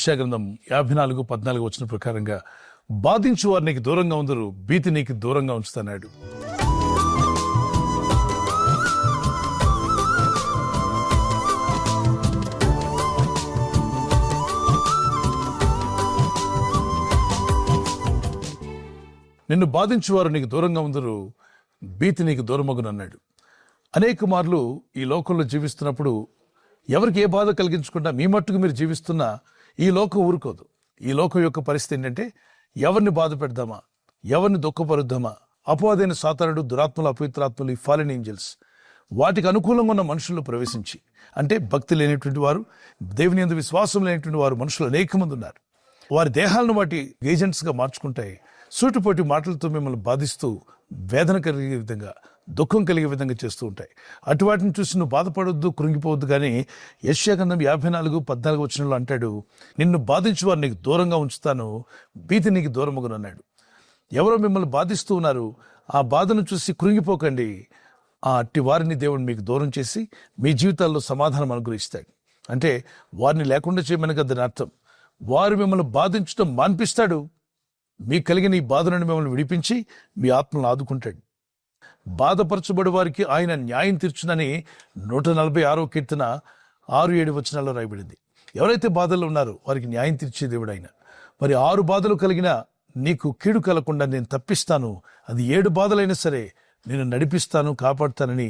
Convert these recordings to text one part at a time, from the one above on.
యెషయా గ్రంథం 54:14 వచనం ప్రకారంగా బాధించు వారు నీకు దూరంగా ఉందరు, భీతి నీకు దూరంగా ఉంచుతున్నాడు. నిన్ను బాధించువారు నీకు దూరంగా ఉందరు, భీతి నీకు దూరమగునన్నాడు. అనేక మార్లు ఈ లోకంలో జీవిస్తున్నప్పుడు ఎవరికి ఏ బాధ కలిగించకుండా మీ మట్టుకు మీరు జీవిస్తున్నా ఈ లోకం ఊరుకోదు. ఈ లోకం యొక్క పరిస్థితి ఏంటంటే ఎవరిని బాధ పెడదామా, ఎవరిని దుఃఖపరుద్దామా, అపవాదైన సాతానుడు, దురాత్మలు, అపవిత్రాత్మలు, ఈ ఫాలెన్ ఏంజల్స్ వాటికి అనుకూలంగా ఉన్న మనుషుల్లో ప్రవేశించి, అంటే భక్తి లేనటువంటి వారు, దేవుని యందు విశ్వాసం లేనటువంటి వారు మనుషులు అనేక మంది ఉన్నారు. వారి దేహాలను వాటి ఏజెంట్స్గా మార్చుకుంటాయి. సూటిపోటి మాటలతో మిమ్మల్ని బాధిస్తూ వేదన కలిగే విధంగా, దుఃఖం కలిగే విధంగా చేస్తూ ఉంటాయి. అటువాటిని చూసి నువ్వు బాధపడొద్దు, కృంగిపోవద్దు. కానీ యెషయా గ్రంథం 54:14 వచనంలో అంటాడు, నిన్ను బాధించు వారు నీకు దూరంగా ఉంచుతాను, భీతి నీకు దూరమగునన్నాడు. ఎవరో మిమ్మల్ని బాధిస్తూ ఉన్నారు, ఆ బాధను చూసి కృంగిపోకండి. ఆ అట్టి వారిని దేవుడు మీకు దూరం చేసి మీ జీవితాల్లో సమాధానం అనుగ్రహిస్తాడు. అంటే వారిని లేకుండా చేయమని కదా దాని అర్థం. వారు మిమ్మల్ని బాధించడం మాన్పిస్తాడు. మీకు కలిగిన ఈ బాధ నుండి మిమ్మల్ని విడిపించి మీ ఆత్మను ఆదుకుంటాడు. బాధపరచబడి వారికి ఆయన న్యాయం తీర్చునని 146వ కీర్తన 6-7 వచనాల్లో రాయబడింది. ఎవరైతే బాధల్లో ఉన్నారో వారికి న్యాయం తీర్చే దేవుడు ఆయన. మరి 6 బాధలు కలిగిన నీకు కీడు కలగకుండా నేను తప్పిస్తాను, అది 7 బాధలైనా సరే నేను నడిపిస్తాను, కాపాడుతానని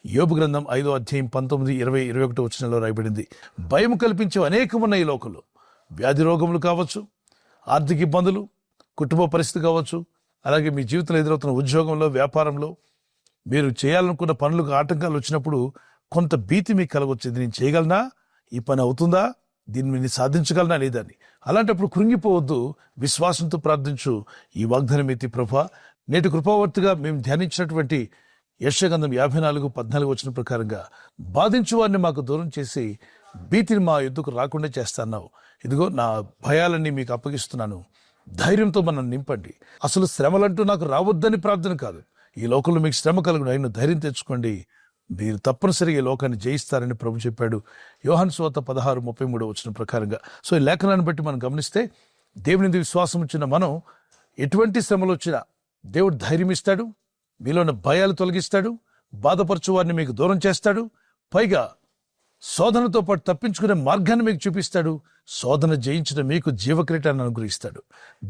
యోబు గ్రంథం 5వ అధ్యాయం 19, 20, 21 వచనంలో రాయబడింది. భయం కల్పించే అనేకం ఉన్నాయి ఈ లోకంలో. వ్యాధి రోగములు కావచ్చు, ఆర్థిక ఇబ్బందులు, కుటుంబ పరిస్థితి కావచ్చు, అలాగే మీ జీవితంలో ఎదురవుతున్న ఉద్యోగంలో, వ్యాపారంలో, మీరు చేయాలనుకున్న పనులకు ఆటంకాలు వచ్చినప్పుడు కొంత భీతి మీకు కలగొచ్చింది. నేను చేయగలనా, ఈ పని అవుతుందా, దీన్ని నేను సాధించగలనా లేదని. అలాంటప్పుడు కృంగిపోవద్దు, విశ్వాసంతో ప్రార్థించు. ఈ వాగ్దానం ఎత్తి ప్రభా, నేటి కృపావర్తిగా మేము ధ్యానించినటువంటి యెషయా గ్రంథం 54:14 వచనం ప్రకారంగా బాధించు వారిని మాకు దూరం చేసి భీతిని మా యుద్ధకు రాకుండా చేస్తున్నావు. ఇదిగో నా భయాలన్నీ మీకు అప్పగిస్తున్నాను, ధైర్యంతో మనం నింపండి. అసలు శ్రమలంటూ నాకు రావద్దని ప్రార్థన కాదు, ఈ లోకంలో మీకు శ్రమ కలుగును, ఆయన ధైర్యం తెచ్చుకోండి, మీరు తప్పనిసరిగా ఈ లోకాన్ని జయిస్తారని ప్రభు చెప్పాడు. యోహాను సువార్త 16:33 వచనం ప్రకారంగా. సో ఈ లేఖనాన్ని బట్టి మనం గమనిస్తే దేవుని విశ్వాసం వచ్చిన మనం ఎటువంటి శ్రమలు వచ్చినా దేవుడు ధైర్యం ఇస్తాడు, మీలో ఉన్న భయాలు తొలగిస్తాడు, బాధపరచు వారిని మీకు దూరం చేస్తాడు, పైగా శోధనతో పాటు తప్పించుకునే మార్గాన్ని మీకు చూపిస్తాడు, శోధన జయించిన మీకు జీవక్రీటాన్ని అనుగ్రహిస్తాడు.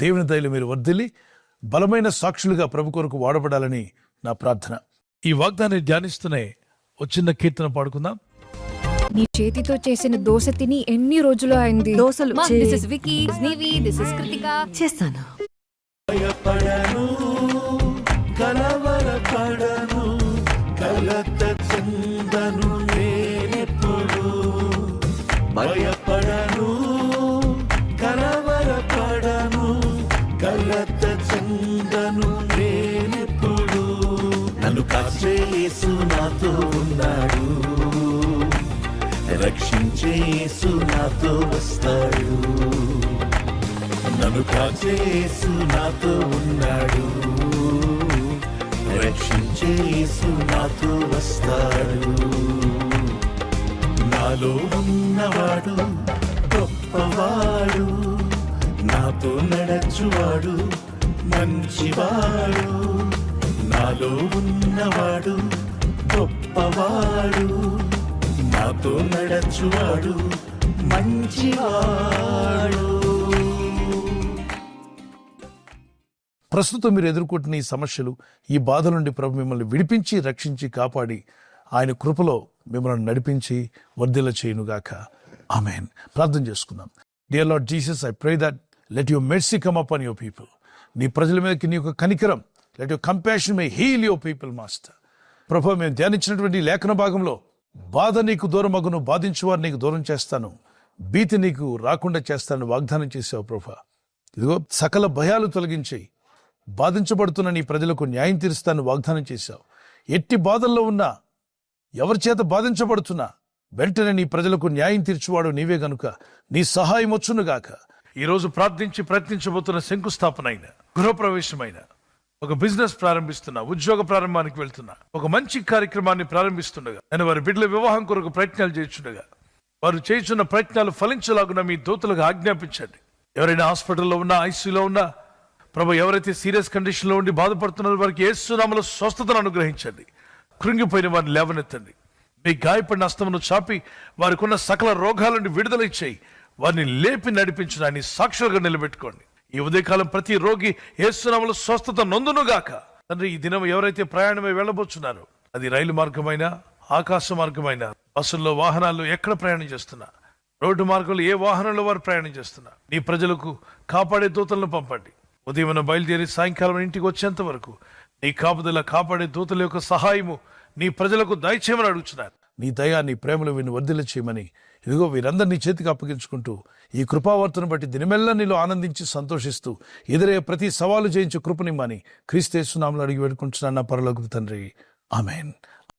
దేవుని దయలో మీరు వర్ధిల్లి బలమైన సాక్షులుగా ప్రభు కొరకు వాడబడాలని నా ప్రార్థన. ఈ వాగ్దాన్ని ధ్యానిస్తూనే ఒక చిన్న కీర్తన పాడుకుందాం. నీ చేతితో చేసిన దోశ తిని ఎన్ని రోజులు అయింది. దోశలు this is Vicky, Nivi, this is Krithika. చేస్తాను. భయపడను, కలవరపడను, కలత చెందను నేనెప్పుడు. భయపడను, కలవరపడను, కలత చెందను నేనెప్పుడు. నన్ను కాచే యేసు నాతో ఉన్నాడు, రక్షించే యేసు నాతో వస్తాడు. నన్ను కాచే యేసు నాతో ఉన్నాడు, రక్షించే యేసు నాతో వస్తాడు. నాలో ఉన్నవాడు గొప్పవాడు, నాతో నడచువాడు మంచివాడు. నాలో ఉన్నవాడు గొప్పవాడు, నాతో నడచువాడు మంచివాడు. ప్రస్తుతం మీరు ఎదుర్కొంటున్న ఈ సమస్యలు, ఈ బాధల నుండి ప్రభు మిమ్మల్ని విడిపించి, రక్షించి, కాపాడి ఆయన కృపలో మిమ్మల్ని నడిపించి వర్ధిల్ల చేయునుగాక. ఆమేన్. ప్రార్థన చేసుకుందాం. Dear Lord Jesus, I pray that let your mercy come upon your people. నీ ప్రజల మీదకి నీ యొక్క కనికరం, let your compassion may heal your people master. ప్రభు, మేము ధ్యానించినటువంటి లేఖన భాగంలో బాధ నీకు దూరం అగును, బాధించువారు నీకు దూరం చేస్తాను, భీతి నీకు రాకుండా చేస్తాను వాగ్దానం చేసావు ప్రభు. ఇదిగో సకల భయాలు తొలగించి బాధించబడుతున్న నీ ప్రజలకు న్యాయం తీరుస్తాను వాగ్దానం చేశావు. ఎట్టి బాధల్లో ఉన్నా, ఎవరి చేత బాధించబడుతున్నా వెంటనే నీ ప్రజలకు న్యాయం తీర్చువాడు నీవే గనుక నీ సహాయం వచ్చునుగాక. ఈరోజు ప్రార్థించి ప్రయత్నించబోతున్న శంకుస్థాపన అయిన, గృహప్రవేశమైన, ఒక బిజినెస్ ప్రారంభిస్తున్నా, ఉద్యోగ ప్రారంభానికి వెళ్తున్నా, ఒక మంచి కార్యక్రమాన్ని ప్రారంభిస్తుండగా, నేను వారి బిడ్డల వివాహం కొరకు ప్రయత్నాలు చేస్తుండగా వారు చేస్తున్న ప్రయత్నాలు ఫలించలాగున మీ దూతలకు ఆజ్ఞాపించండి. ఎవరైనా హాస్పిటల్లో ఉన్నా, ఐసీయూలో ఉన్నా, ప్రభు ఎవరైతే సీరియస్ కండిషన్లో ఉండి బాధపడుతున్నారో వారికి యేసు నామములో స్వస్థతను అనుగ్రహించండి. కృంగిపోయిన వారిని లేవనెత్తండి. మీ గాయపడిన హస్తమును చాపి వారికి ఉన్న సకల రోగాల నుండి విడుదల ఇచ్చేయి. వారిని లేపి నడిపించిన ఆయన సాక్షులుగా నిలబెట్టుకోండి. ఈ ఉదయకాలం ప్రతి రోగి యేసు నామములో స్వస్థత నొందునుగాక. తండ్రి, ఈ దినం ఎవరైతే ప్రయాణమై వెళ్ళబోతున్నారో, అది రైలు మార్గమైనా, ఆకాశ మార్గమైనా, బస్సుల్లో, వాహనాల్లో ఎక్కడ ప్రయాణం చేస్తున్నా, రోడ్డు మార్గంలో ఏ వాహనంలో వారు ప్రయాణం చేస్తున్నా, నీ ప్రజలకు కాపాడే దూతలను పంపండి. ఉదయం బయలుదేరి సాయంకాలం ఇంటికి వచ్చేంత వరకు నీ కాపుదల, కాపాడే దూతల యొక్క సహాయము నీ ప్రజలకు దయచేయమని అడుగుతున్నారు. నీ దయా, నీ ప్రేమలు వీరిని వర్ధిల్ల చేయమని ఇదిగో వీరందరినీ చేతికి అప్పగించుకుంటూ ఈ కృపావర్తను బట్టి దినమెల్లా నీలో ఆనందించి సంతోషిస్తూ ఎదురయ్యే ప్రతి సవాలు జయించే కృపనిమ్మని క్రీస్తు యేసు నామములో అడిగి వేడుకుంటున్నాను నా పరలోకపు తండ్రి. ఆమేన్.